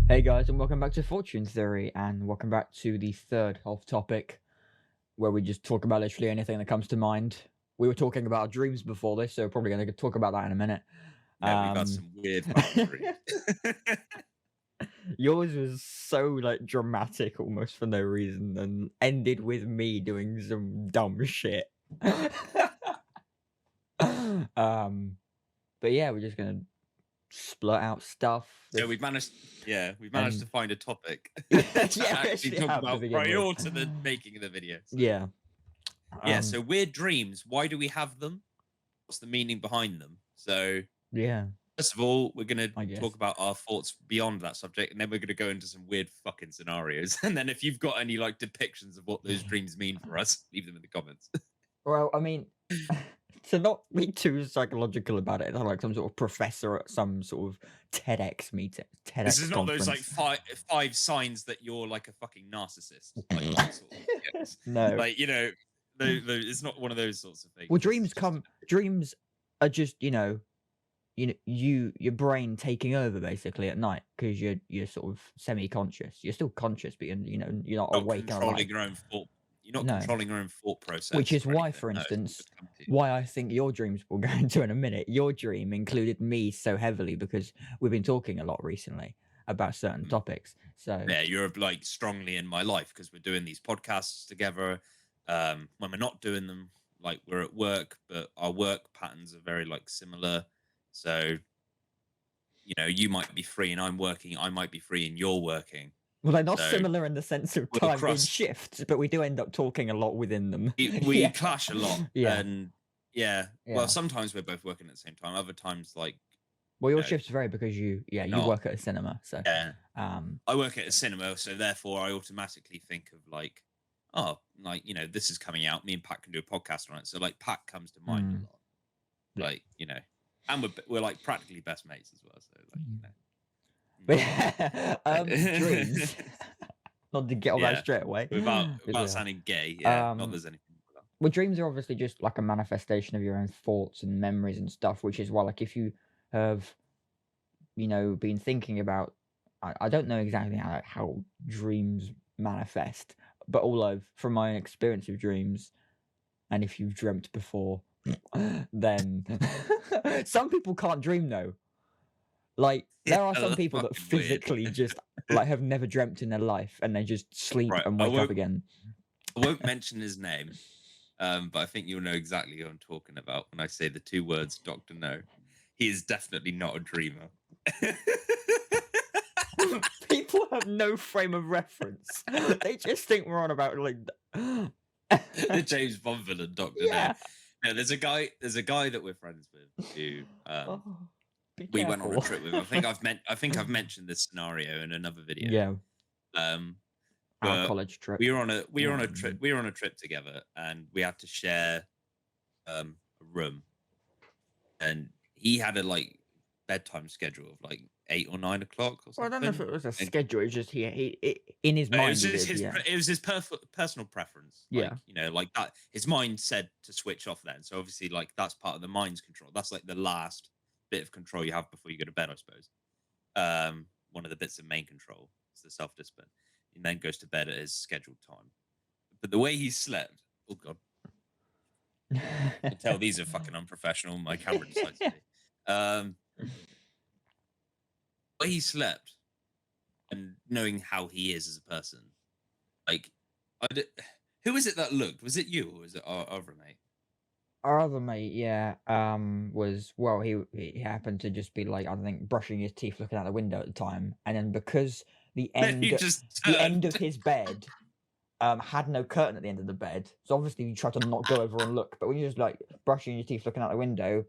Hey guys, and welcome back to Fortune Theory, and welcome back to the third off topic, where we just talk about literally anything that comes to mind. We were talking about our dreams before this, so we're probably going to talk about that in a minute. Yeah, we've had Um, some weird fucking dreams. yours was so like dramatic, almost for no reason, and ended with me doing some dumb shit. um, but yeah, we're just gonna splurt out stuff. So This we've managed to and find a topic to yeah, we actually actually talk have to about begin with. prior to the making of the video. So Yeah. yeah, Um. so weird dreams. Why do we have them? What's the meaning behind them? So Yeah. first of all, we're gonna I talk guess. about our thoughts beyond that subject, and then we're gonna go into some weird fucking scenarios. And then if you've got any like depictions of what those dreams mean for us, leave them in the comments. Well, I mean, to not be too psychological about it, I'm like some sort of professor at some sort of TEDx meeting, This is TEDx not those like conference. five signs that you're like a fucking narcissist, like that sort of videos. No. Like it's not one of those sorts of things. Well, This is dreams just come. Dreams are just your brain taking over basically at night because you're sort of semi-conscious. You're still conscious, but you're not not awake and alive. controlling your own thought. You're not No. controlling your own thought Which process is or why, anything. for No, it's all instance, just come to you. why I think your dreams we'll go into in a minute. Your dream included me so heavily because we've been talking a lot recently about certain Mm. topics. So Yeah, you're like strongly in my life because we're doing these podcasts together. When we're not doing them, like we're at work, but our work patterns are very like similar. So you might be free and I'm working. I might be free and you're working. well, they're not So similar in the sense of we'll time in cross. shifts, but we do end up talking a lot within them. We Yeah. clash a lot, Yeah. and yeah. Well, Yeah. sometimes we're both working at the same time. Other times, like Well, you your know, shifts vary because we're you not. work at a cinema. So Yeah, um I work at a cinema, so therefore I automatically think of like, oh, like this is coming out. Me and Pat can do a podcast on it. So like, Pat comes to mind a mm, lot. yeah. Like and we're like practically best mates as well. So like Mm. But mm. yeah, dreams. Not to get all that Yeah, straight away. without Yeah. sounding gay. Yeah, not Um there's anything. Well, dreams are obviously just like a manifestation of your own thoughts and memories and stuff, which is why, like, if you have, been thinking about, I don't know exactly how dreams manifest, but all I've, from my own experience of dreams, and if you've dreamt before, then some people can't dream though. Like, Yeah, there are some that's people that fucking weird. physically just like have never dreamt in their life and they just sleep Right, and wake up again. I won't mention his name, but I think you'll know exactly who I'm talking about when I say the two words Doctor No. He is definitely not a dreamer. People have no frame of reference. They just think we're on about like The James Bond villain, Doctor No. yeah. No, there's a guy that we're friends with who Oh, be we went on a careful. trip with. I think I've mentioned this scenario in another video. Yeah, Um, our but college trip. we were on a trip together and we had to share a room, and he had a like bedtime schedule of like 8 or 9 o'clock or Well, I don't know if something. it was a And schedule. It's just in his it was mind he just did. Yeah, it was his personal preference. yeah. Like like that. His mind said to switch off then. So obviously, like that's part of the mind's control. That's like the last bit of control you have before you go to bed, I suppose. One of the bits of main control is the self discipline. He then goes to bed at his scheduled time. But the way he slept, oh god, you can tell these are fucking unprofessional. My camera decides to be. Um, the way he slept and knowing how he is as a person, like, I did, who was it that looked? Was it you or was it our other mate? Our other mate, yeah, was well, he happened to just be like I think brushing his teeth, looking out the window at the time, and then because the Then end you just the end of turned. his bed had no curtain at the end of the bed. So obviously you try to not go over and look. But when you're just like brushing your teeth, looking out the window,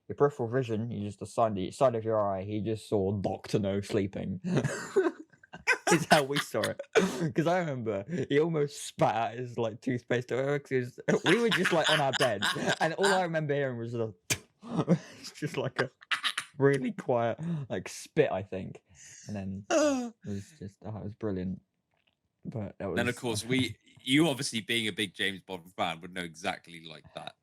your peripheral vision, you just the side of your eye, he just saw Doctor No sleeping. Is how we saw it. Because I remember he almost spat out his like toothpaste. We were just like on our bed, and all I remember hearing was the it's just like a really quiet like spit, I think. And then it was just it was brilliant. But that Then of was course you obviously being a big James Bond fan would know exactly like that,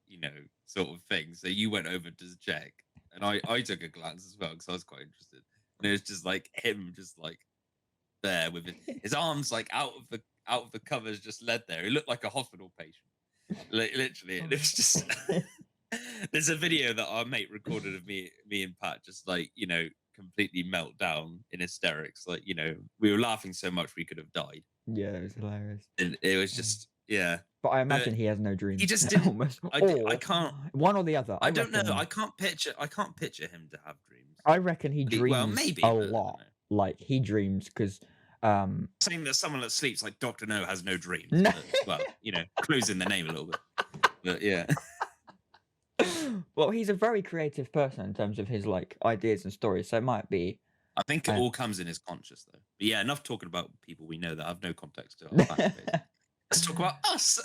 sort of thing. So you went over to check, and I took a glance as well because I was quite interested, and it was just like him, just like there with his arms like out of the covers, just led there. He looked like a hospital patient. Literally, it was just. There's a video that our mate recorded of me and Pat just like completely melt down in hysterics. Like we were laughing so much we could have died. Yeah, it was hilarious. And it was just But I imagine he has no dreams. He just didn't. Almost. I can't. One or the other. I don't know. I can't picture him to have dreams. I reckon he dreams Well, maybe a lot. Like he dreams because saying that someone that sleeps like Dr. No has no dreams. No. But, well, closing the name a little bit. But yeah. Well, he's a very creative person in terms of his like ideas and stories. So it might be. I think it all comes in his conscious though. But yeah, enough talking about people we know that have no context to our fan base. Let's talk about us.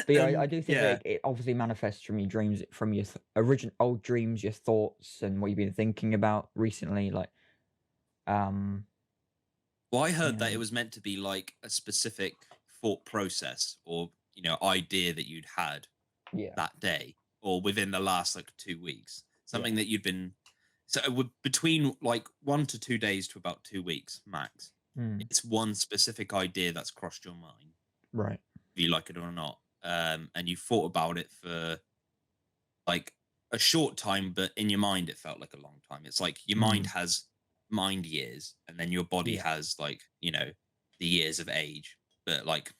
But yeah, I do think it obviously manifests from your dreams, from your original old dreams, your thoughts, and what you've been thinking about recently. Like, well, I heard that it was meant to be like a specific thought process or idea that you'd had that day or within the last like 2 weeks, something that you'd been. So it would between like 1 to 2 days to about 2 weeks max. It's one specific idea that's crossed your mind. Right. If you like it or not. And you thought about it for like a short time, but in your mind it felt like a long time. It's like your mind has mind years and then your body has like, the years of age. But like,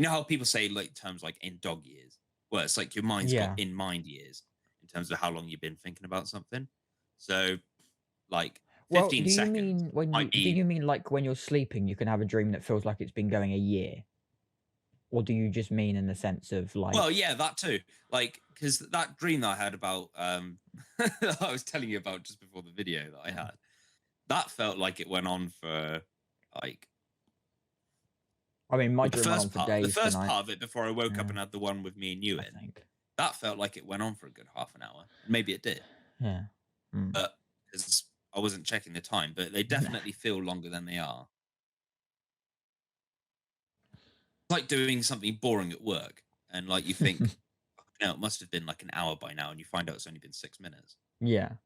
how people say like terms like in dog years? Well, it's like your mind's got in mind years in terms of how long you've been thinking about something. So like 15 seconds. Do you mean like when you're sleeping, you can have a dream that feels like it's been going a year? Or do you just mean in the sense of like? Well, yeah, that too. Like, because that dream that I had about, that I was telling you about just before the video that I had, that felt like it went on for like. I mean, my dream went on for days. The first part of it before I woke up and had the one with me and you in. That felt like it went on for a good half an hour. Maybe it did. Yeah. But because I wasn't checking the time, but they definitely feel longer than they are. Like doing something boring at work and like you think it must have been like an hour by now and you find out it's only been 6 minutes. Well,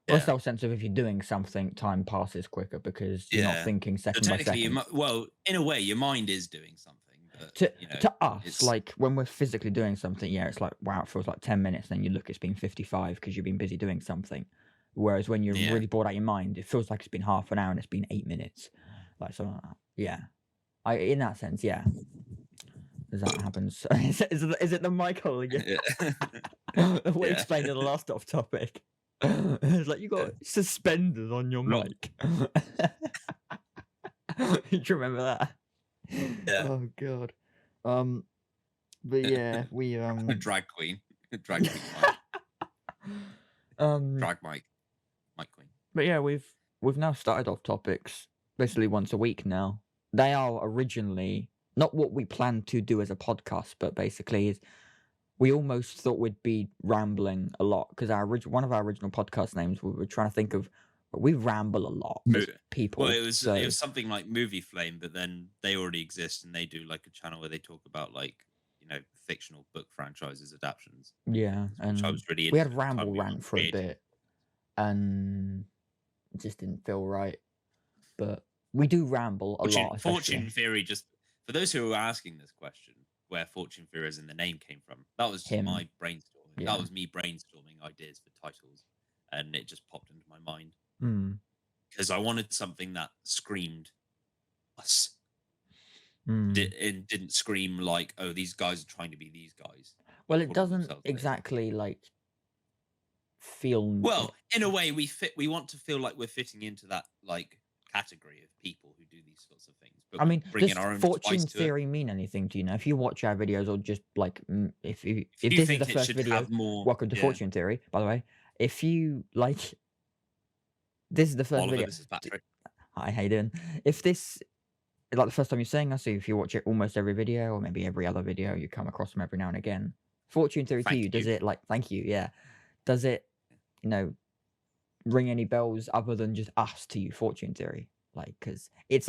it's that sense of if you're doing something, time passes quicker because you're not thinking second by second. Well, in a way your mind is doing something, but to us, like when we're physically doing something, it's like wow, it feels like 10 minutes, then you look, it's been 55 because you've been busy doing something. Whereas when you're really bored out of your mind, it feels like it's been half an hour and it's been 8 minutes. Like something like that. In that sense, as that happens. Is it the mic hole again? We explained in the last off topic. It's like you got suspenders on your mic. Do you remember that? Yeah. Oh god. But yeah, we drag queen mic. Drag mic queen. But yeah, we've now started off topics basically once a week now. They are originally not what we planned to do as a podcast, but basically we almost thought we'd be rambling a lot because one of our original podcast names we were trying to think of. We ramble a lot as people. Well, it was something like Movie Flame, but then they already exist and they do like a channel where they talk about like fictional book franchises adaptations. Yeah, and I was really we had ramble rant for a bit, and it just didn't feel right. But we do ramble a lot. Fortune Theory, just for those who are asking this question, where Fortune Theory as in the name came from, that was just my brainstorming. Yeah. That was me brainstorming ideas for titles, and it just popped into my mind. Because I wanted something that screamed us. It didn't scream like, oh, these guys are trying to be these guys. Well, it doesn't exactly like feel. Well, in a way, we want to feel like we're fitting into that like category of people who do these sorts of things. But I mean, does our own Fortune Theory mean anything to you? If you watch our videos, or just like if this is the first video, welcome to Fortune Theory. By the way, if you like, this is the first Oliver, video. This is Patrick. Hi, how you doing? If this is like the first time you're seeing us, so if you watch it almost every video, or maybe every other video, you come across them every now and again. Fortune Theory to you, does it like? Thank you. Yeah. Does it, ring any bells other than just us to you, Fortune Theory? Like, because it's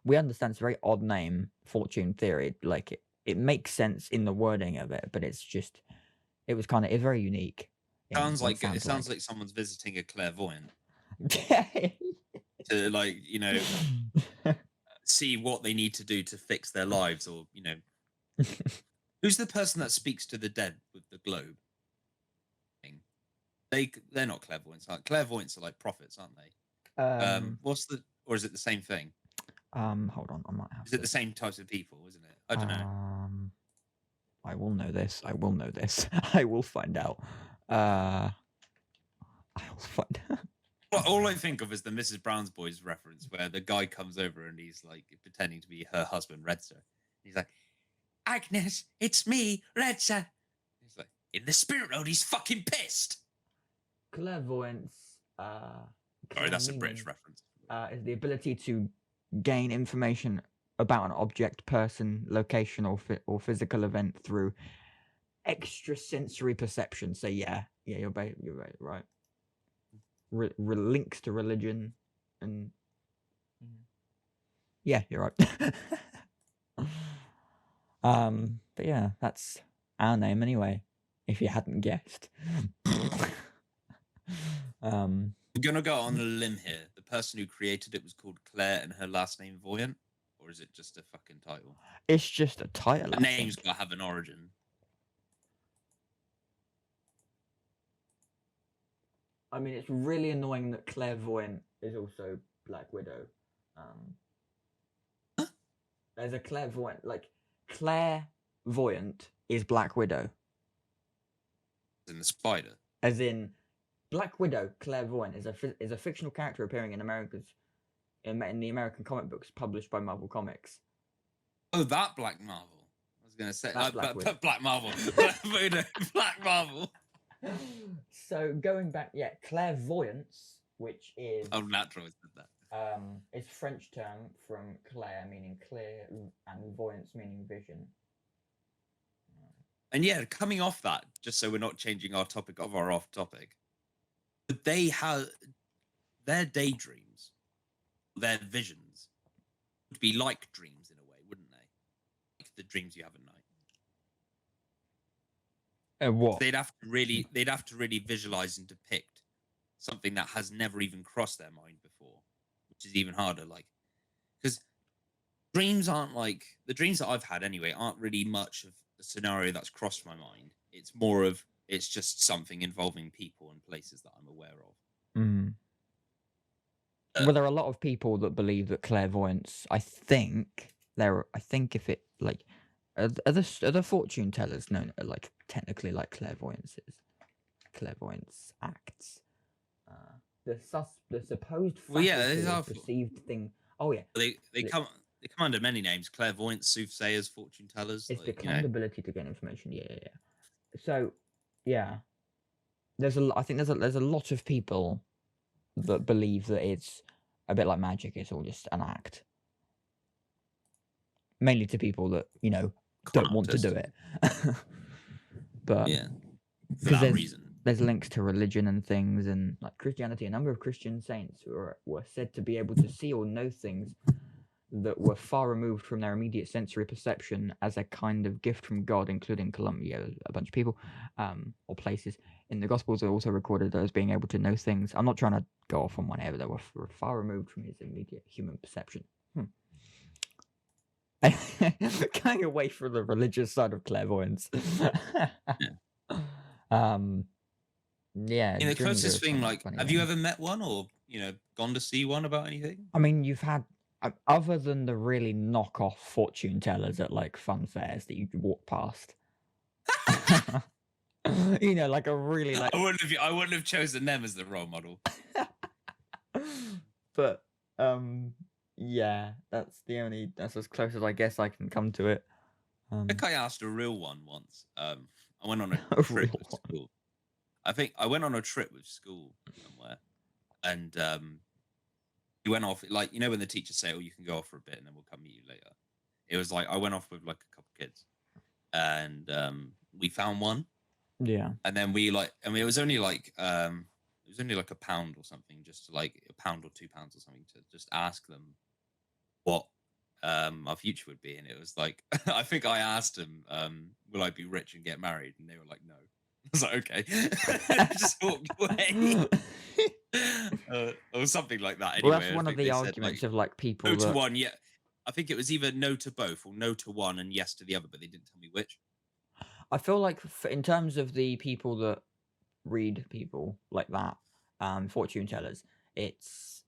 we understand it's a very odd name, Fortune Theory. Like, it makes sense in the wording of it, but it's very unique. Sounds like sounds like someone's visiting a clairvoyant. To see what they need to do to fix their lives, or who's the person that speaks to the dead with the globe thing? They're not clairvoyants. Clairvoyants are like prophets, aren't they? Or is it the same thing? Hold on, I might have. Is it the same types of people? Isn't it? I don't know. I will know this. I will know this. I will find out. I will find out. Well, all I think of is the Mrs. Brown's Boys reference, where the guy comes over and he's like pretending to be her husband, Redser. He's like, Agnes, it's me, Redser. He's like, in the spirit world, he's fucking pissed. Clairvoyance. Sorry, that's a British reference. Is the ability to gain information about an object, person, location, or physical event through extrasensory perception. So yeah, you're right. Links to religion, and yeah, you're right. But yeah, that's our name anyway, if you hadn't guessed. I'm gonna go on a limb here. The person who created it was called Claire, and her last name Voyant, or is it just a fucking title? It's just a title. The name's gotta have an origin. I mean, it's really annoying that Clairvoyant is also Black Widow. There's a Clairvoyant, like Clairvoyant is Black Widow. In the spider. As in, Black Widow, Clairvoyant is a fictional character appearing in the American comic books published by Marvel Comics. Oh, that Black Marvel. I was gonna say Black Marvel. Black Marvel. So going back, clairvoyance, which is natural, isn't that? It's French term from clair, meaning clear, and voyance, meaning vision. And yeah, coming off that, just so we're not changing our topic of our off topic, but they have their daydreams, their visions would be like dreams in a way, wouldn't they? Like the dreams you have at night. What? They'd have to really visualize and depict something that has never even crossed their mind before, which is even harder. Like, because dreams aren't like the dreams that I've had anyway aren't really much of the scenario that's crossed my mind. It's more of it's just something involving people and places that I'm aware of. Mm. Well, there are a lot of people that believe that clairvoyance. I think if it like. Are the fortune tellers known like technically like clairvoyance acts? The supposed perceived thing. Oh yeah, they come under many names: clairvoyants, soothsayers, fortune tellers. It's the claimed ability to gain information. Yeah. So yeah, I think there's a lot of people that believe that it's a bit like magic. It's all just an act. Mainly to people that don't want to do it. But yeah, for that reason. There's links to religion and things, and like Christianity. A number of Christian saints were said to be able to see or know things that were far removed from their immediate sensory perception as a kind of gift from God, including Colombia, a bunch of people, or places. In the Gospels are also recorded as being able to know things. I'm not trying to go off on one here, but they were far removed from his immediate human perception. Going away from the religious side of clairvoyance. The closest thing, like, have you ever met one or gone to see one about anything? I mean, you've had other than the really knockoff fortune tellers at like fun fairs that you walk past. Like a really like. I wouldn't have chosen them as the role model. But yeah, that's as close as I guess I can come to it. I think I asked a real one once. I went on a trip with school. I think I went on a trip with school somewhere, and we went off like when the teachers say, "Oh, you can go off for a bit, and then we'll come meet you later." It was like I went off with like a couple kids, and we found one. Yeah, and then it was only like a pound or something, just to like a pound or £2 or something to just ask them what our future would be. And it was like, I think I asked them, will I be rich and get married? And they were like, no. I was like, okay. Just walked away. Or something like that. Anyway, well, that's one of the arguments of like people. To one, yeah. I think it was either no to both or no to one and yes to the other, but they didn't tell me which. I feel like in terms of the people that read people like that, fortune tellers, it's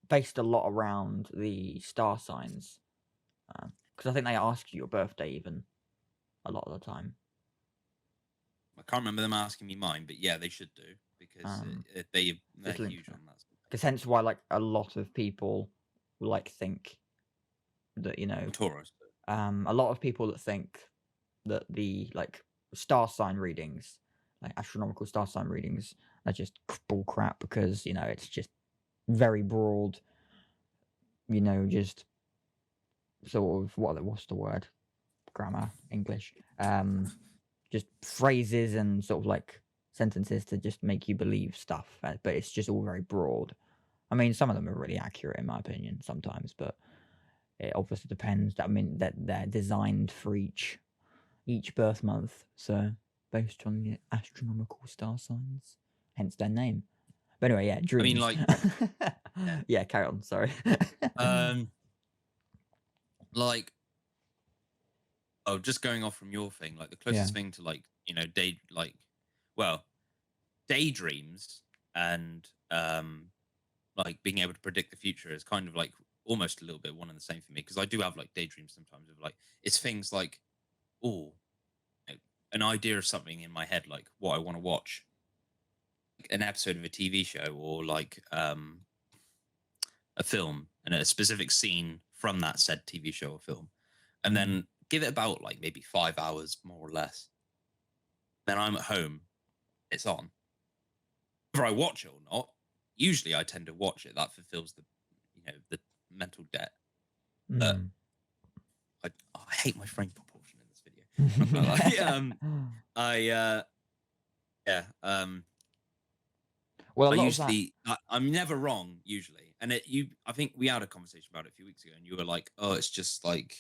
based a lot around the star signs. Because I think they ask you your birthday even a lot of the time. I can't remember them asking me mine, but yeah, they should do because they're Just linked huge to on that. Because hence why like a lot of people like think that, you know, Taurus. a lot of people that think that the like star sign readings, like astronomical star sign readings, are just bull crap because, you know, it's just very broad, you know, just sort of what's the word? Grammar, English. Just phrases and sort of like sentences to just make you believe stuff, but it's just all very broad. I mean, some of them are really accurate in my opinion sometimes, but it obviously depends. I mean, that they're designed for each birth month, so based on the astronomical star signs, hence their name. But anyway, yeah, dreams. I mean, like, yeah, carry on. Sorry. Like, oh, just going off from your thing, like the closest thing to like, you know, daydreams and like being able to predict the future is kind of like almost a little bit one and the same for me, because I do have like daydreams sometimes of like, it's things like, oh, an idea of something in my head, like what I want to watch, like an episode of a TV show or like a film and a specific scene from that said TV show or film, and then give it about like maybe 5 hours more or less. Then I'm at home, it's on. Whether I watch it or not, usually I tend to watch it. That fulfills the, you know, the mental debt. But I hate my frame proportion in this video. Well, I usually, I'm never wrong usually, and I think we had a conversation about it a few weeks ago, and you were like, "Oh, it's just like,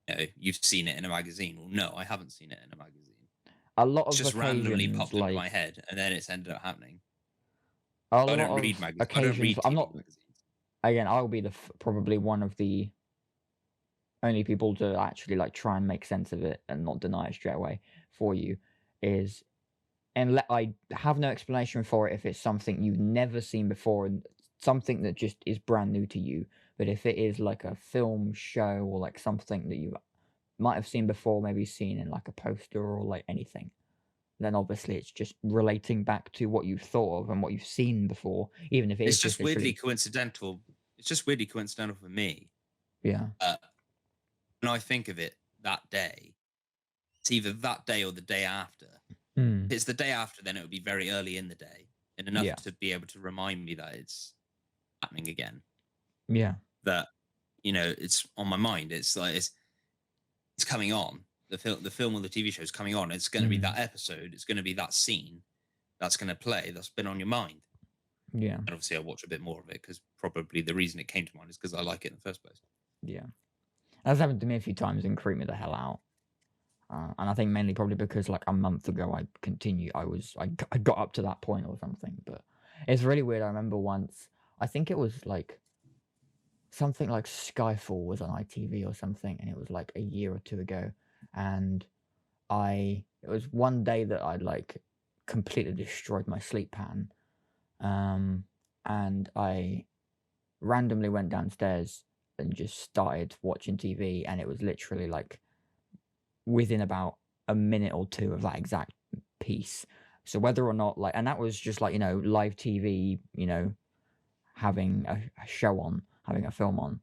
you know, you've seen it in a magazine." Well, no, I haven't seen it in a magazine. A lot of It's just occasions, randomly popped like, into my head, and then it's ended up happening. a I lot don't of read magazines. I occasions. don't read I'm TV not. magazines. Again, I'll be probably one of the only people to actually like try and make sense of it and not deny it straight away for you. Is and I have no explanation for it if it's something you've never seen before and something that just is brand new to you. But if it is like a film show or like something that you might have seen before, maybe seen in like a poster or like anything, then obviously it's just relating back to what you've thought of and what you've seen before, even if it It's is just literally. weirdly coincidental. It's just weirdly coincidental for me. Yeah. When I think of it that day, it's either that day or the day after. If it's the day after, then it would be very early in the day and enough to be able to remind me that it's happening again. Yeah. That, you know, it's on my mind. It's like it's coming on. The film or the TV show is coming on. It's going to be that episode. It's going to be that scene that's going to play. That's been on your mind. Yeah. And obviously, I watch a bit more of it because probably the reason it came to mind is because I like it in the first place. Yeah. That's happened to me a few times and creeped me the hell out. And I think mainly probably because like a month ago I got up to that point or something. But it's really weird. I remember once, I think it was like something like Skyfall was on ITV or something, and it was like a year or two ago. And it was one day that I'd like completely destroyed my sleep pattern. And I randomly went downstairs and just started watching TV, and it was literally like within about a minute or two of that exact piece. So whether or not like, and that was just like, you know, live TV, you know, having a show on, having a film on.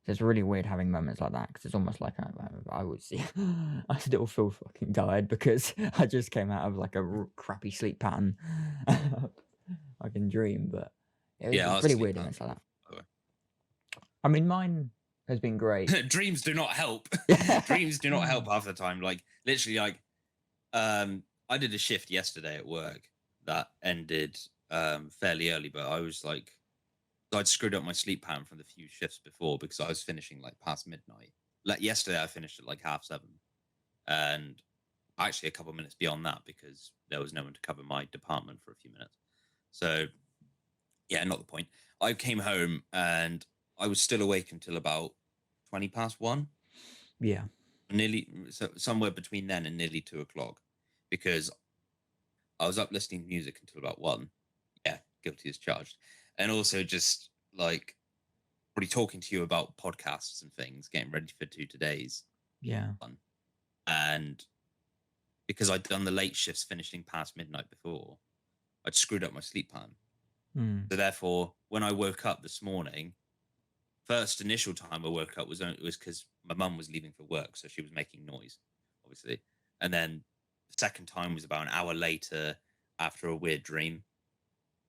So it's really weird having moments like that because it's almost like I would see, I still feel fucking tired because I just came out of like a crappy sleep pattern. I can dream, but it's really weird moments like that. I mean, mine has been great. Dreams do not help. Dreams do not help half the time. Like literally, like I did a shift yesterday at work that ended fairly early, but I was like, I'd screwed up my sleep pattern from the few shifts before because I was finishing like past midnight. Like yesterday, I finished at like 7:30, and actually a couple of minutes beyond that because there was no one to cover my department for a few minutes. So yeah, not the point. I came home and I was still awake until about 1:20, Yeah. nearly somewhere between then and nearly 2 o'clock, because I was up listening to music until about 1. Yeah, guilty as charged. And also just like already talking to you about podcasts and things, getting ready for today's Yeah. one. And because I'd done the late shifts finishing past midnight before, I'd screwed up my sleep pattern. Mm. So therefore, when I woke up this morning, first initial time I woke up was because my mum was leaving for work, so she was making noise, obviously. And then the second time was about an hour later after a weird dream.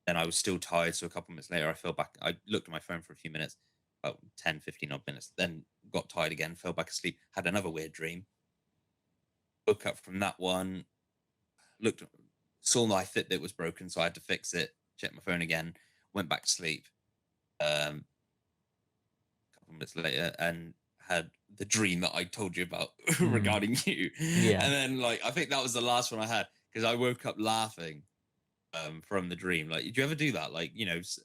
Then I was still tired, so a couple minutes later I fell back. I looked at my phone for a few minutes, about 10, 15 odd minutes, then got tired again, fell back asleep, had another weird dream. Woke up from that one, looked, saw my Fitbit was broken, so I had to fix it, checked my phone again, went back to sleep. A couple minutes later, and had the dream that I told you about regarding you. Yeah. And then, like, I think that was the last one I had, because I woke up laughing from the dream. Like, did you ever do that? Like,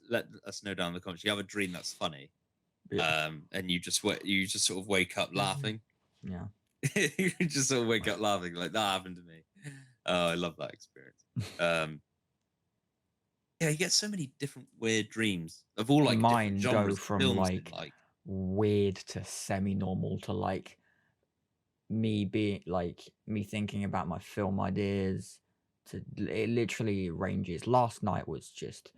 let us know down in the comments. You have a dream that's funny, Yeah. and you just sort of wake up laughing. Yeah. You just sort of wake up laughing. Like, that happened to me. Oh, I love that experience. Yeah, you get so many different weird dreams of all like different Mine go genres of from films. like Like, weird to semi-normal to like me thinking about my film ideas to it literally ranges. Last night was just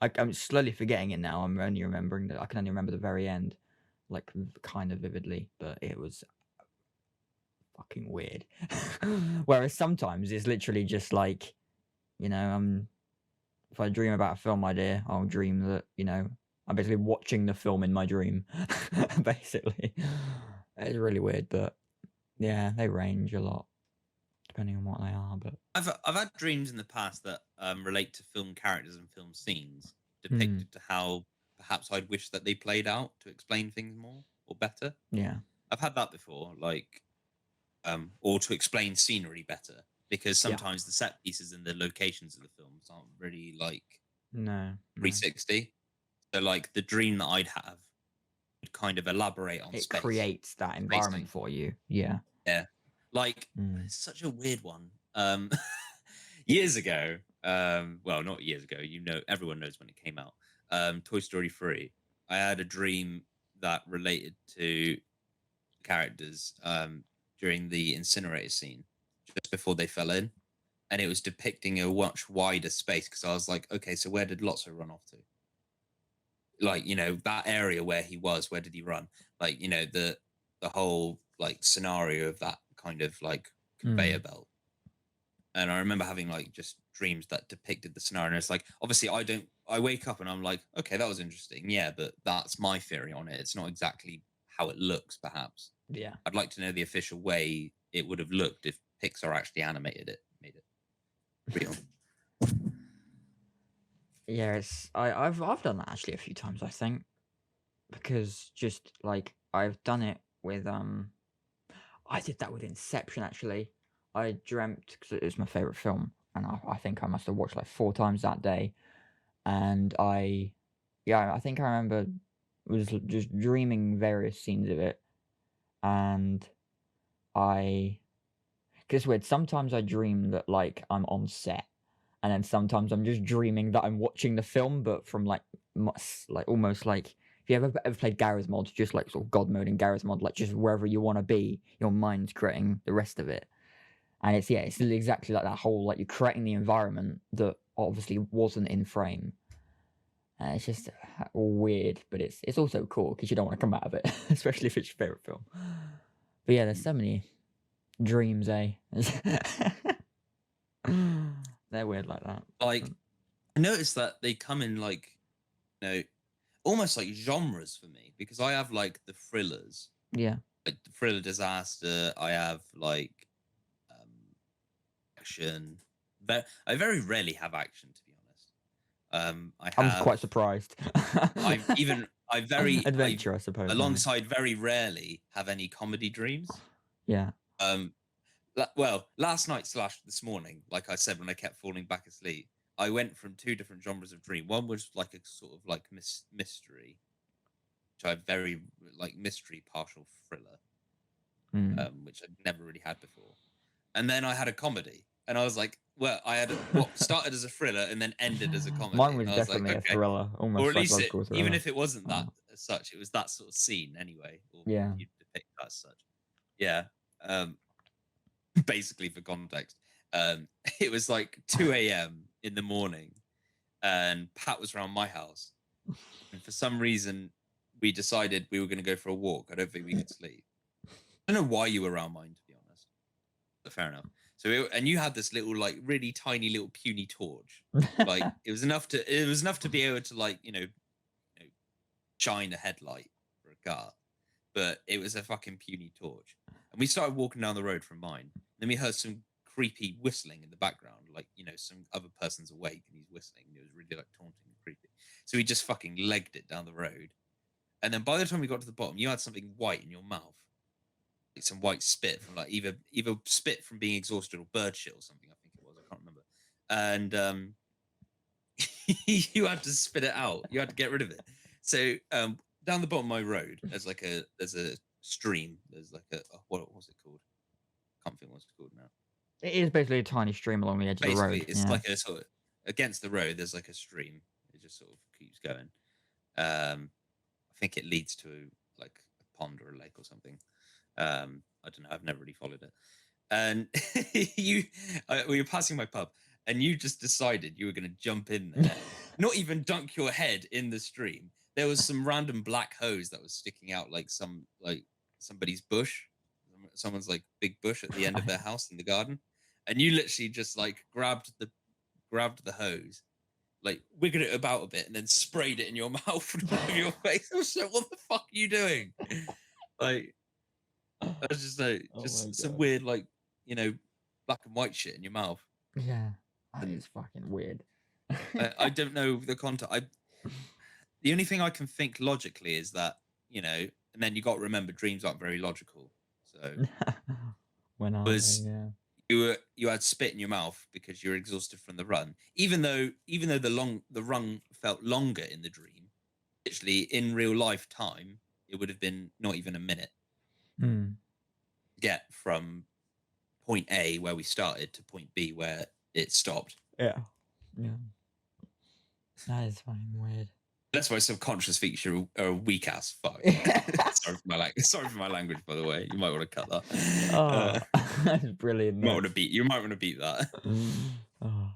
I'm slowly forgetting it now. I'm only remembering that I can only remember the very end, like kind of vividly, but it was fucking weird. Whereas sometimes it's literally just like, if I dream about a film idea, I'll dream that, I'm basically watching the film in my dream. Basically. It's really weird, but yeah, they range a lot depending on what they are. But I've had dreams in the past that relate to film characters and film scenes, mm, depicted to how perhaps I'd wish that they played out to explain things more or better. yeah, I've had that before, like, or to explain scenery better, because yeah, sometimes the set pieces and the locations of the films aren't really like no, 360. So, like, the dream that I'd have would kind of elaborate on it space, creates that environment spacing. for you. Yeah, Yeah, like, mm, it's such a weird one. Years ago, well, not years ago, everyone knows when it came out. Toy Story 3. I had a dream that related to characters during the incinerator scene, just before they fell in, and it was depicting a much wider space. Because I was like, okay, so where did Lotso run off to? Like, that area where he was, where did he run? Like, the whole like scenario of that kind of like conveyor mm, belt. And I remember having like just dreams that depicted the scenario. And it's like, obviously, I wake up and I'm like, okay, that was interesting. Yeah, but that's my theory on it. It's not exactly how it looks, perhaps. yeah, I'd like to know the official way it would have looked if Pixar actually animated it, made it real. yeah. I've done that actually a few times. I think because just like I've done it with I did that with Inception actually. I dreamt because it was my favorite film, and I think I must have watched like 4 times that day. And I think I remember was just dreaming various scenes of it, and I, because weird. Sometimes I dream that like I'm on set, and then sometimes I'm just dreaming that I'm watching the film, but from like like almost like if you ever played Garry's Mod, just like sort of God mode in Garry's Mod, like just wherever you want to be, your mind's creating the rest of it. And it's exactly like that whole like you're creating the environment that obviously wasn't in frame. It's just weird, but it's also cool because you don't want to come out of it, especially if it's your favorite film. But yeah, there's so many dreams, eh? They're weird like that. Like, I noticed that they come in like, almost like genres for me, because I have like the thrillers, Yeah, like the thriller disaster. I have like action. I very rarely have action, to be honest. I'm quite surprised. I Adventure, I suppose. Maybe. alongside very rarely have any comedy dreams. Yeah, Um, well, last night / this morning, like I said, when I kept falling back asleep, I went from two different genres of dream. One was like a sort of like mystery, which I very like mystery partial thriller, Mm. which I'd never really had before. And then I had a comedy, and I was like, well, I had what started as a thriller and then ended as a comedy. Mine was And I was like, definitely a okay, thriller, or almost at least psychological even thriller. if it wasn't that Oh, as such, it was that sort of scene anyway, or yeah. you depict that as such. Yeah. Basically, for context, it was like 2 a.m. in the morning, and Pat was around my house, and for some reason, we decided we were going to go for a walk. I don't think we could sleep. I don't know why you were around mine, to be honest, but fair enough. So, and you had this little, like, really tiny little puny torch. Like, it was enough to be able to, like, shine a headlight for a car, but it was a fucking puny torch. And we started walking down the road from mine. Then we heard some creepy whistling in the background, like, some other person's awake and he's whistling. And it was really, like, taunting and creepy. So we just fucking legged it down the road. And then by the time we got to the bottom, you had something white in your mouth. Like some white spit from, like, either spit from being exhausted or bird shit or something, I think it was. I can't remember. And you had to spit it out. You had to get rid of it. So down the bottom of my road, there's a stream. There's like what was it called? Can't think what it's called now. It is basically a tiny stream along the edge of the road. It's like a sort of against the road. There's like a stream. It just sort of keeps going. I think it leads to like a pond or a lake or something. I don't know. I've never really followed it. And we were passing my pub, and you just decided you were going to jump in there, not even dunk your head in the stream. There was some random black hose that was sticking out like somebody's bush, someone's like big bush at the end of their house in the garden, and you literally just like grabbed the hose, like wiggled it about a bit, and then sprayed it in your mouth and over your face. I was like, what the fuck are you doing? Like, I was just like, some weird, like, black and white shit in your mouth. Yeah, that is fucking weird. I don't know the context. The only thing I can think logically is that, and then you got to remember dreams aren't very logical. So when I was you had spit in your mouth because you're exhausted from the run, even though the run felt longer in the dream. Literally in real life time, it would have been not even a minute. Get from point A where we started to point B where it stopped. Yeah. That is fucking weird. That's why subconscious thinks you're a weak ass fuck. Sorry for my language, by the way. You might want to cut that. Oh, that's brilliant. You might want to beat that. Oh,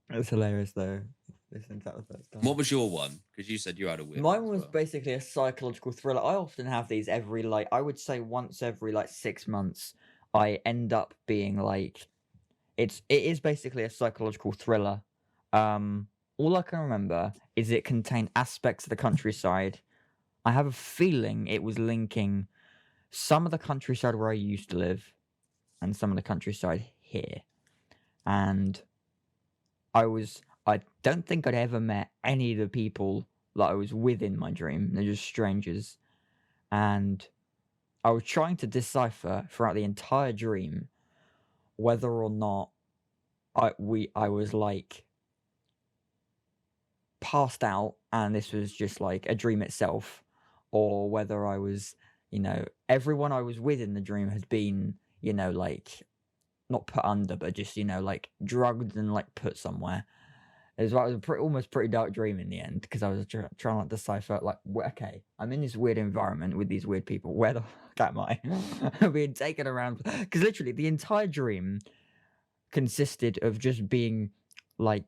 that's hilarious, though. Listening to that the first time. What was your one? Because you said you had a weird. Mine was basically a psychological thriller. I often have these every, like, I would say once every, like, 6 months. I end up being like, it is basically a psychological thriller. All I can remember is it contained aspects of the countryside. I have a feeling it was linking some of the countryside where I used to live and some of the countryside here. And I don't think I'd ever met any of the people that I was with in my dream. They're just strangers. And I was trying to decipher throughout the entire dream whether or not I was like passed out and this was just like a dream itself, or whether I was, everyone I was with in the dream had been, like not put under, but just, like drugged and like put somewhere. It was almost pretty dark dream in the end, because I was trying to like, decipher, like, okay, I'm in this weird environment with these weird people. Where the fuck am I? Being taken around, because literally the entire dream consisted of just being like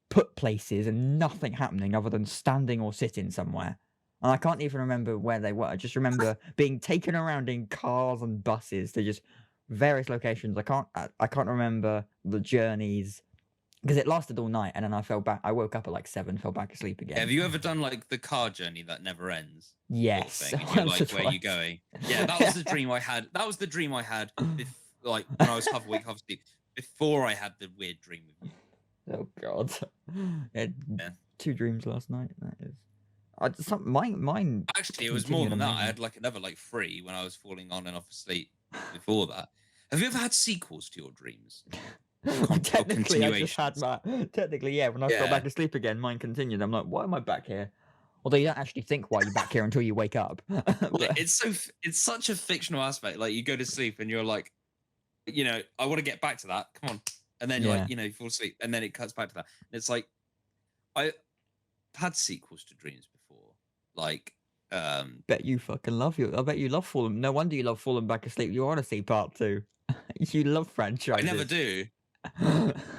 put places and nothing happening other than standing or sitting somewhere. And I can't even remember where they were. I just remember being taken around in cars and buses to just various locations. I can't remember the journeys, because it lasted all night, and then I woke up at like 7, fell back asleep again. Have you ever done like the car journey that never ends? Yes. Sort of you're like, where are you going? Yeah, that was the dream I had. That was the dream I had like when I was half awake, half asleep, before I had the weird dream with you. Oh God! I had 2 dreams last night. That is. Mine. Actually, it was more than that. I had like another 3 when I was falling on and off asleep before that. Have you ever had sequels to your dreams? Technically, I just had my. Technically, yeah. When I fell back asleep again, mine continued. I'm like, why am I back here? Although you don't actually think why you're back here until you wake up. Like, But it's such a fictional aspect. Like you go to sleep and you're like, you know, I want to get back to that. Come on. And then like, yeah, you know, you fall asleep and then it cuts back to that. And it's like I had sequels to dreams before. Like bet you fucking love you. I bet you love Fallen. No wonder you love Fallen Back Asleep. You want to see part 2. You love I never franchises. do.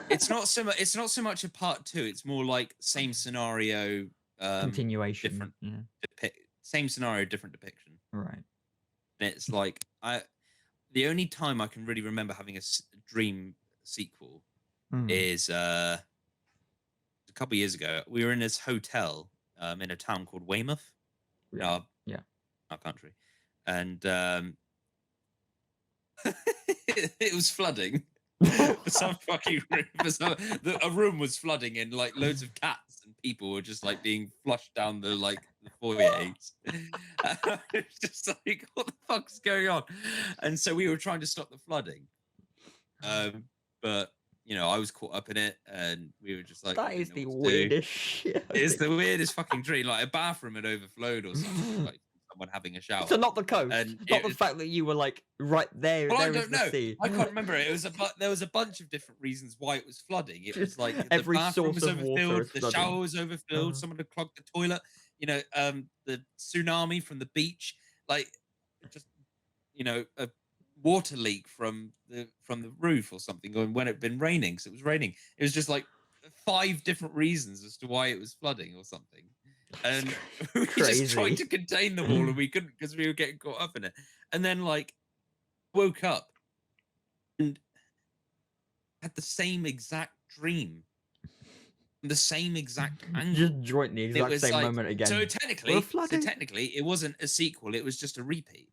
It's not so much a part 2, it's more like same scenario, Continuation. different Yeah. same scenario, different depiction. Right. And it's like the only time I can really remember having a dream sequel Mm. is a couple of years ago. We were in this hotel in a town called Weymouth, in Yeah. Yeah. our country, and it was flooding. For some fucking a room was flooding and like loads of cats and people were just like being flushed down the foyer. It's just like, what the fuck's going on? And so we were trying to stop the flooding, but you know, I was caught up in it and we were just like, That we is didn't the know what to do. weirdest shit. It's the weirdest fucking dream. Like a bathroom had overflowed or something, like someone having a shower. So not the coast, And not it the was- fact that you were like right there. Well, I there is don't the know. sea. I can't remember it. It was there was a bunch of different reasons why it was flooding. It was like the Every bathroom source was of water overfilled, is the flooding. shower was overfilled, someone had clogged the toilet. You know, the tsunami from the beach, like just you know, a water leak from the roof or something, or when it had been raining, because it was raining. It was just like 5 different reasons as to why it was flooding or something. And we just tried to contain them all and we couldn't because we were getting caught up in it. And then like woke up and had the same exact dream, the same exact angle. Just joint the exact same moment again. So technically, it wasn't a sequel; it was just a repeat.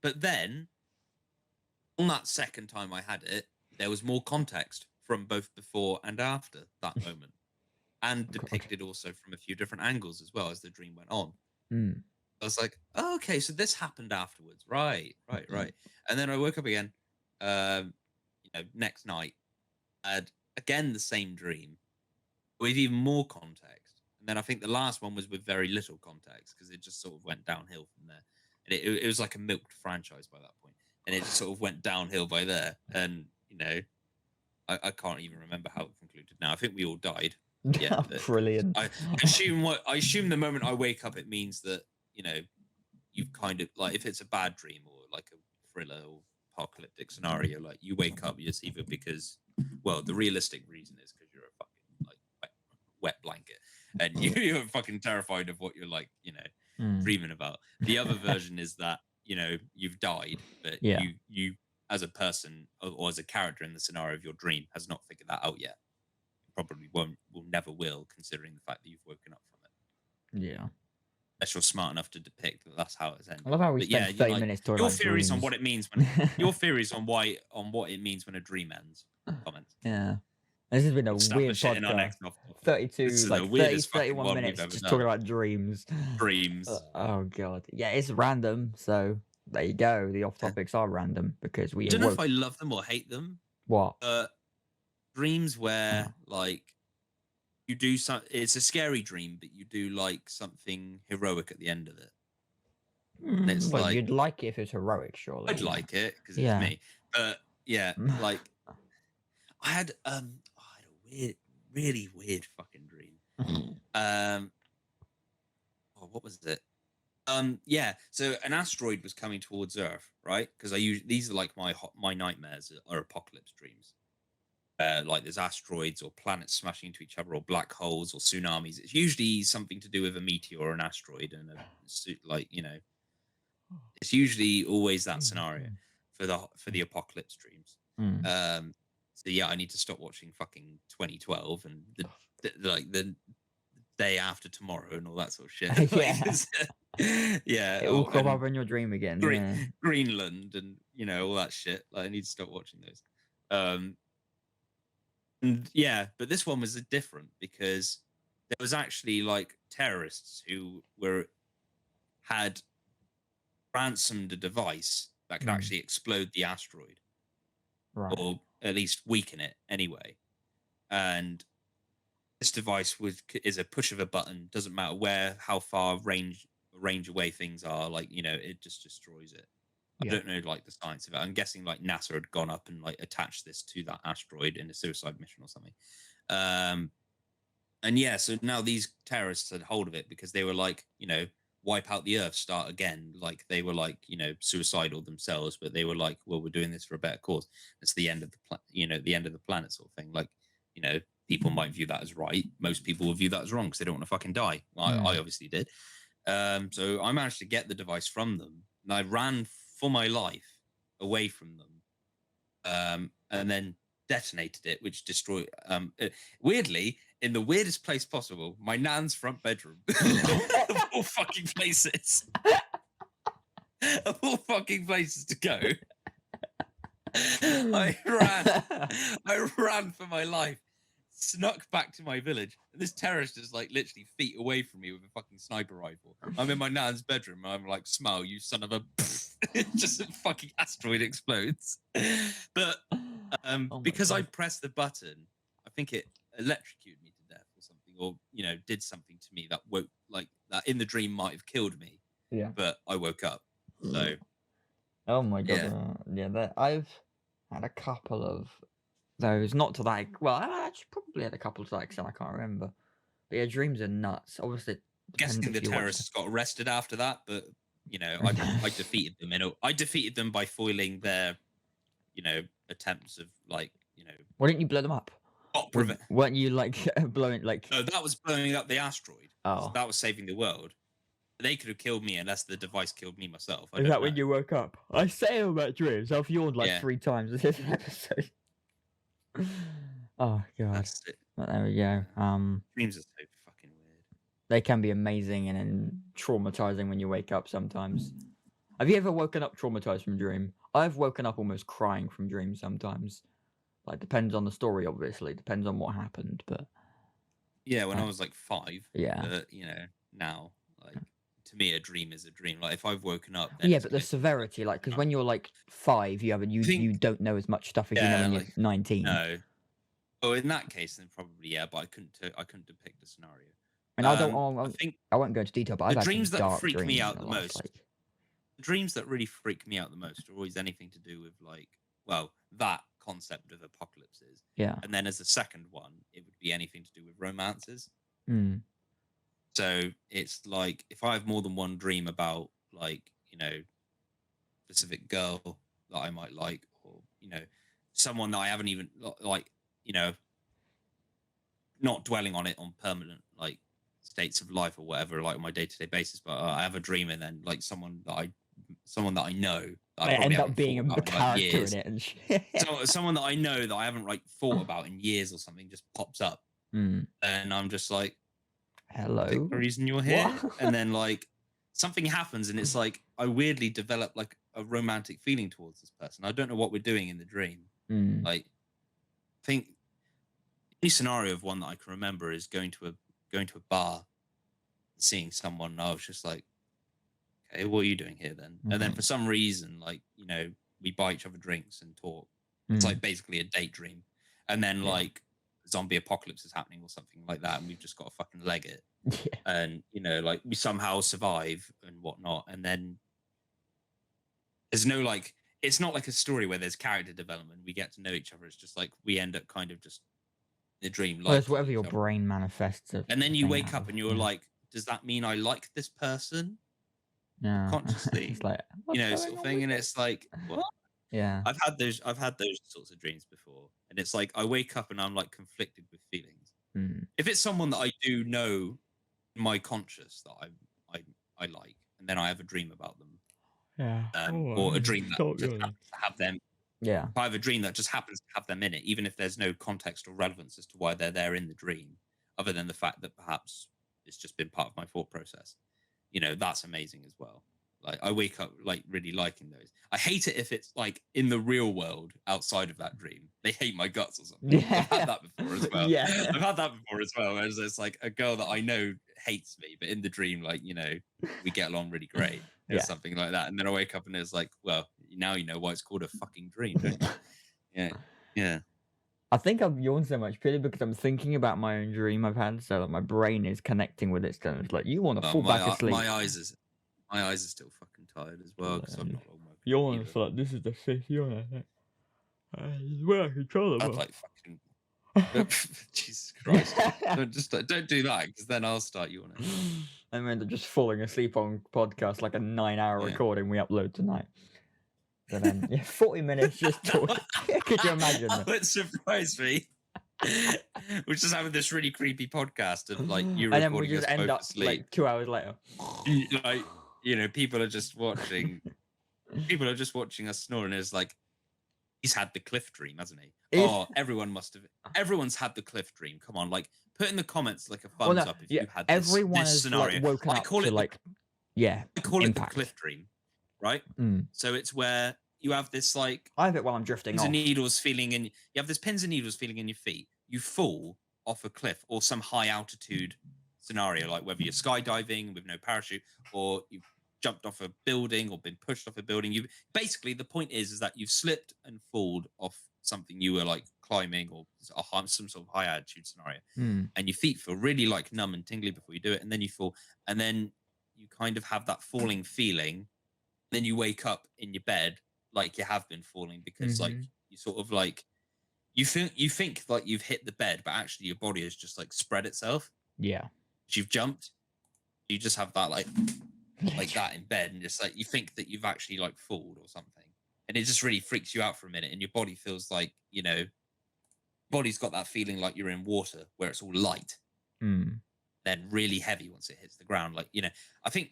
But then on that second time I had it, there was more context from both before and after that moment, and depicted also from a few different angles as well as the dream went on. I was like, oh, okay, so this happened afterwards, right. And then I woke up again, you know, next night, had again the same dream with even more context. And then I think the last one was with very little context because it just sort of went downhill from there. And it was like a milked franchise by that point, and it just sort of went downhill by there. And you know, I can't even remember how it concluded now. I think we all died. Yeah, brilliant. I assume the moment I wake up, it means that you know you've kind of like if it's a bad dream or like a thriller or apocalyptic scenario, like you wake up, it's either because the realistic reason is because you're a fucking like wet blanket and you're fucking terrified of what you're like, you know, dreaming about. The other version is that you know you've died, but you as a person or as a character in the scenario of your dream has not figured that out yet. Probably will never will, considering the fact that you've woken up from it. Yeah. Unless you're smart enough to depict that that's how it's ended. I love how we spent 30 minutes talking your about theories dreams. on what it means when your theories on what it means when a dream ends. Comments. Yeah. This has been a weird podcast. 32, like 30, 31 minutes just talking about dreams. Dreams. Oh god. Yeah, it's random, so there you go. The off topics are random because we I don't know if I love them or hate them. What? Dreams where like you do it's a scary dream, but you do like something heroic at the end of it. It's like you'd like it if it's heroic, surely. I'd like it because it's me. But yeah, like I had a really weird fucking dream. What was it? Yeah, so an asteroid was coming towards Earth, right? Because these are like my nightmares are apocalypse dreams. Like there's asteroids or planets smashing into each other or black holes or tsunamis. It's usually something to do with a meteor or an asteroid and like, you know, it's usually always that scenario for the apocalypse dreams. So yeah, I need to stop watching fucking 2012 and the day after tomorrow and all that sort of shit. Yeah, it will crop up in your dream again. Greenland and you know all that shit. Like, I need to stop watching those. And yeah, but this one was different because there was actually like terrorists who had ransomed a device that could actually explode the asteroid, right, or at least weaken it anyway. And this device is a push of a button. Doesn't matter how far range away things are. Like, it just destroys it. I Yeah. don't know like the science of it. I'm guessing like NASA had gone up and like attached this to that asteroid in a suicide mission or something. And yeah, so now these terrorists had hold of it because they were like, wipe out the Earth, start again. Like they were like, suicidal themselves, but they were like, well, we're doing this for a better cause. It's the end of the end of the planet sort of thing. Like, people might view that as right. Most people will view that as wrong because they don't want to fucking die. Well, I obviously did. So I managed to get the device from them, and I ran for my life away from them, and then detonated it, which destroyed. Weirdly, in the weirdest place possible, my nan's front bedroom. Of all fucking places. Of all fucking places to go. I ran for my life, snuck back to my village, and this terrorist is like literally feet away from me with a fucking sniper rifle. I'm in my nan's bedroom, and I'm like, "Smile, you son of a!" Just a fucking asteroid explodes. But because I pressed the button, I think it electrocuted me to death or something, or did something to me that woke, like that in the dream might have killed me. Yeah. But I woke up. So. Oh my god. Yeah. I've had a couple of those, not to that. Well, I actually probably had a couple to that extent. I can't remember. But yeah, dreams are nuts. Obviously, Guessing the terrorists got arrested after that, but I defeated them. I defeated them by foiling their, attempts of like, Why didn't you blow them up? Weren't you like blowing like? No, that was blowing up the asteroid. Oh, so that was saving the world. They could have killed me unless the device killed me myself. Is that when you woke up? I say about dreams. I've yawned like 3 times this episode. Oh god. But there we go. Dreams are so fucking weird. They can be amazing and then traumatizing when you wake up sometimes. Have you ever woken up traumatized from a dream? I've woken up almost crying from dreams sometimes. Like, depends on the story, obviously. Depends on what happened, but yeah, when I was like 5. Yeah. But, now, like, to me, a dream is a dream. Like, if I've woken up, yeah, but the severity, like, because when you're like 5, you don't know as much stuff as you know when you're 19. No. Oh, in that case, then probably yeah. But I couldn't depict the scenario. And I won't go into detail, but I've had dreams that freak me out the most. The dreams that really freak me out the most are always anything to do with like, well, that concept of apocalypses. Yeah. And then as a second one, it would be anything to do with romances. So it's like if I have more than one dream about like, specific girl that I might like, or, someone that I haven't even like, not dwelling on it on permanent like states of life or whatever, like on my day-to-day basis, but I have a dream and then like someone that I know that I end up being a character in it and shit. Someone that I know that I haven't like thought about in years or something just pops up, and I'm just like, hello, the reason you're here. What? And then like something happens and it's like I weirdly develop like a romantic feeling towards this person. I don't know what we're doing in the dream. Like, I think the scenario of one that I can remember is going to a bar, seeing someone, and I was just like, okay, what are you doing here then? And then for some reason, like, we buy each other drinks and talk. It's like basically a date dream. And then like zombie apocalypse is happening or something like that, and we've just got to fucking leg it. And like we somehow survive and whatnot. And then there's no like, it's not like a story where there's character development. We get to know each other. It's just like we end up kind of just in a dream. Well, it's whatever your brain manifests. And then you wake up and you're like, does that mean I like this person? Yeah. Consciously. It's like, sort of thing. And it's like, what? Yeah. I've had those sorts of dreams before. And it's like I wake up and I'm like conflicted with feelings. If it's someone that I do know in my conscious that I like, and then I have a dream about them. Yeah. Or a dream that just happens to have them. Yeah. If I have a dream that just happens to have them in it, even if there's no context or relevance as to why they're there in the dream, other than the fact that perhaps it's just been part of my thought process, that's amazing as well. Like I wake up like really liking those. I hate it if it's like in the real world outside of that dream. They hate my guts or something. Yeah. I've had that before as well. Yeah. I've had that before as well. Whereas it's like a girl that I know hates me, but in the dream, like, we get along really great or something like that. And then I wake up and it's like, well, now you know why it's called a fucking dream, don't you? Yeah. I think I've yawned so much purely because I'm thinking about my own dream I've had, so like my brain is connecting with it. So it's like you want to Well, fall back asleep. my eyes are still fucking tired as well because I've not long woken up Yawn either. like this is the fifth yawn. I think. Well controllable. I'd like fucking Jesus Christ! Don't do that because then I'll start yawning. I mean, just falling asleep on podcast like a 9-hour Yeah. recording we upload tonight. But then, yeah, 40 minutes just talking. Could you imagine That that? would surprise me. We're just having this really creepy podcast of like you And then we recording us just end both up asleep. like 2 hours later. Like people are just watching. People are just watching us snore, and it's like he's had the cliff dream, hasn't he? Oh, everyone must have. Everyone's had the cliff dream. Come on, like put in the comments like a thumbs up if you had everyone this has scenario. like, woken up to like, I call it the cliff dream, right? So it's where you have this like I have it while I'm drifting pins off. and needles feeling in. You have this pins and needles feeling in your feet. You fall off a cliff or some high altitude scenario, like whether you're skydiving with no parachute or you've jumped off a building or been pushed off a building. You basically the point is that you've slipped and fallen off something you were like climbing or some sort of high altitude scenario, and your feet feel really like numb and tingly before you do it, and then you fall, and then you kind of have that falling feeling. Then you wake up in your bed like you have been falling because like you sort of like you think like you've hit the bed, but actually your body has just like spread itself. Yeah, you've jumped. You just have that like that in bed, and just like you think that you've actually like fallen or something, and it just really freaks you out for a minute, and your body feels like body's got that feeling like you're in water where it's all light, then really heavy once it hits the ground. Like I think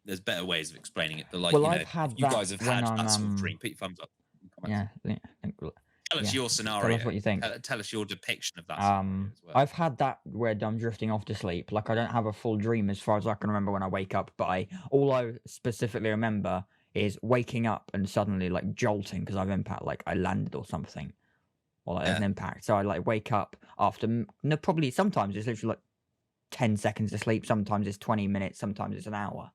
there's better ways of explaining it, but like I've had you guys have had that sort of I'm dream. Put your thumbs up. Yeah, Tell us your scenario. Tell us what you think. Tell us your depiction of that scenario as well. I've had that where I'm drifting off to sleep. Like I don't have a full dream as far as I can remember when I wake up, but all I specifically remember is waking up and suddenly like jolting because I've impact, like I landed or something, or like there's an impact. So I like wake up after probably sometimes it's literally like 10 seconds of sleep, sometimes it's 20 minutes, sometimes it's an hour,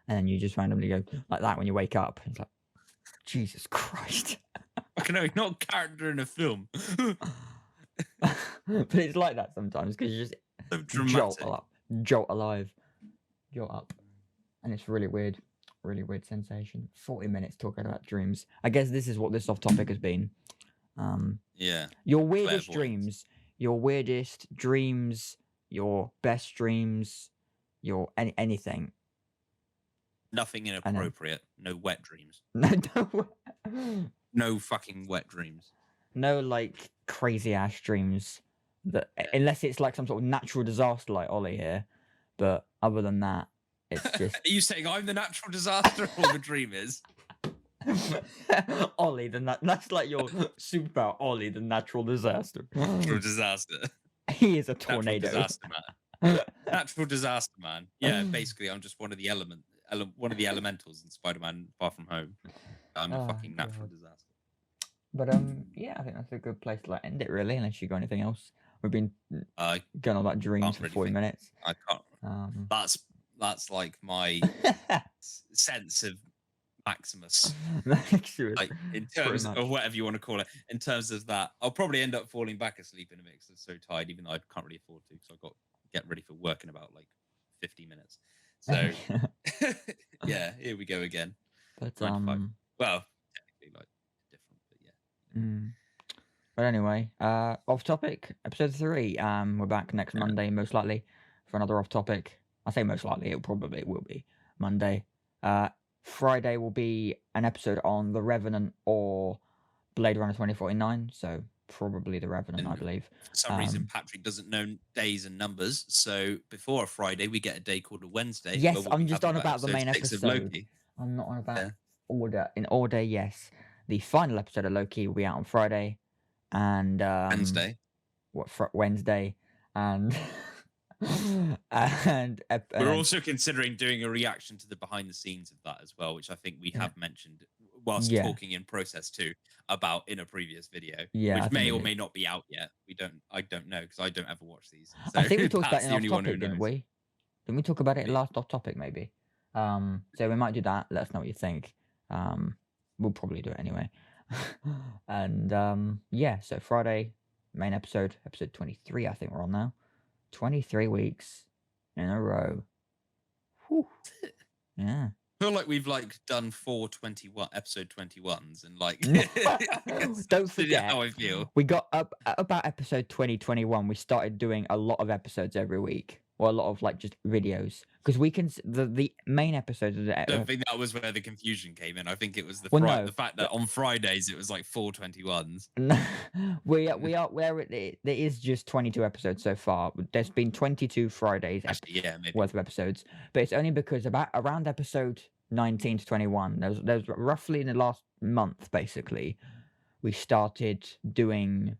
and then you just randomly go like that when you wake up. It's like Jesus Christ. I know, not a character in a film. But it's like that sometimes because you just jolt alive, jolt up, and it's really weird sensation. 40 minutes talking about dreams. I guess this is what this off topic has been. Your weirdest dreams, your best dreams, your anything. Nothing inappropriate. No wet dreams. No fucking wet dreams. No like crazy ass dreams that unless it's like some sort of natural disaster like Ollie here. But other than that, it's just Are you saying I'm the natural disaster or the dream is? Ollie, that's like your superpower, Ollie, the natural disaster. Natural disaster. He is a tornado. Natural disaster man. Natural disaster man. Yeah, basically I'm just one of the elementals in Spider-Man Far From Home. I'm a fucking natural disaster. But yeah, I think that's a good place to like end it really, unless you got anything else. We've been going on about dreams for 40 minutes. I can't. That's like my sense of Maximus. Like in terms of whatever you want to call it. In terms of that, I'll probably end up falling back asleep in a mix. I'm so tired, even though I can't really afford to, because I've got to get ready for work in about like 50 minutes. So yeah, here we go again. But well, technically like different, but yeah. But anyway, off topic, episode 3. We're back next Monday, most likely, for another off topic. I say most likely, it will be Monday. Friday will be an episode on The Revenant or Blade Runner 2049. So probably The Revenant, I believe. For some reason, Patrick doesn't know days and numbers. So before a Friday, we get a day called a Wednesday. Yes, I'm just on about the main episode. I'm not on about order. In order, yes. The final episode of Loki will be out on Friday. And Wednesday. Wednesday. And we're also considering doing a reaction to the behind the scenes of that as well, which I think we have mentioned whilst talking in process too about in a previous video, which may or may not be out yet. I don't know because I don't ever watch these. So I think we talked about it in off topic, didn't we? Didn't we talk about it last off topic maybe? So we might do that. Let us know what you think. We'll probably do it anyway. And yeah, so Friday, main episode 23, I think we're on now. 23 weeks in a row. Whew. Yeah. I feel like we've like done 421 episode 21s and like Don't that's forget, how I feel. we got up at about episode 2021. We started doing a lot of episodes every week, or a lot of like just videos, because we can the main episodes of the I don't think that was where the confusion came in. I think it was the Well, no, the fact that on Fridays it was like 421s. no, we are where there is just 22 episodes so far. There's been 22 Fridays Actually, yeah, maybe. worth of episodes, but it's only because around episode 19 to 21, there's roughly in the last month, basically, we started doing,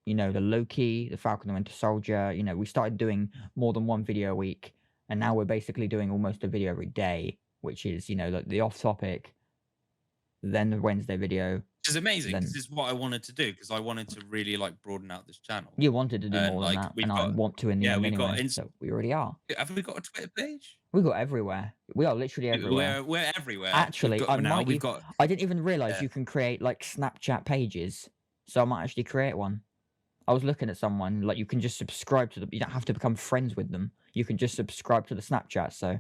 you know, the Loki, the Falcon and Winter Soldier. You know, we started doing more than one video a week, and now we're basically doing almost a video every day, which is, you know, the off topic, then the Wednesday video. Which is amazing. Then This is what I wanted to do because I wanted to really like broaden out this channel. you wanted to do And, more like, than that, we've and I got- want to in the yeah, end we've got anyway. So we already are. Have we got a Twitter page? We got everywhere. We are literally everywhere. We're everywhere. Actually, I might we've ev- got I didn't even realize Yeah. you can create like Snapchat pages, so I might actually create one. I was looking at someone, like, you can just subscribe to them. You don't have to become friends with them. You can just subscribe to the Snapchat. So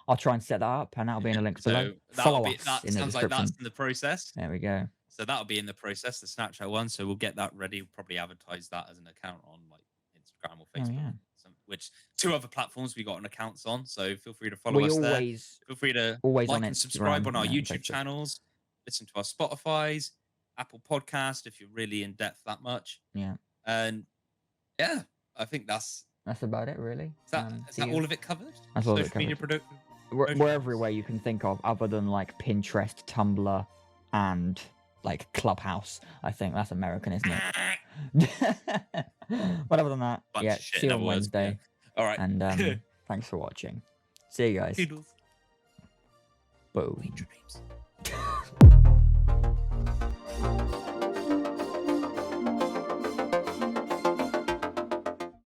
I'll try and set that up, and that'll be in the links below. Follow us that in the sounds like description. that's in the process. There we go. So that'll be in the process, the Snapchat one. So we'll get that ready. We'll probably advertise that as an account on like Instagram or Oh, Facebook. yeah. Which 2 other platforms we got on accounts on. So feel free to follow We us there. always Feel free to always like on and subscribe Instagram on our and YouTube Facebook. channels. Listen to our Spotify's, Apple Podcast if you're really in depth that much. Yeah. And yeah, I think that's about it, really. is that See you- all of it covered? That's all of it Social media covered. production. We're promotions. everywhere you can think of, other than like Pinterest, Tumblr, and like Clubhouse. I think that's American, isn't it? But other than that, Bunch yeah. of shit See you in on other words, yeah. Wednesday, All right. and thanks for watching. See you guys. Toodles. Boom. Sweet dreams.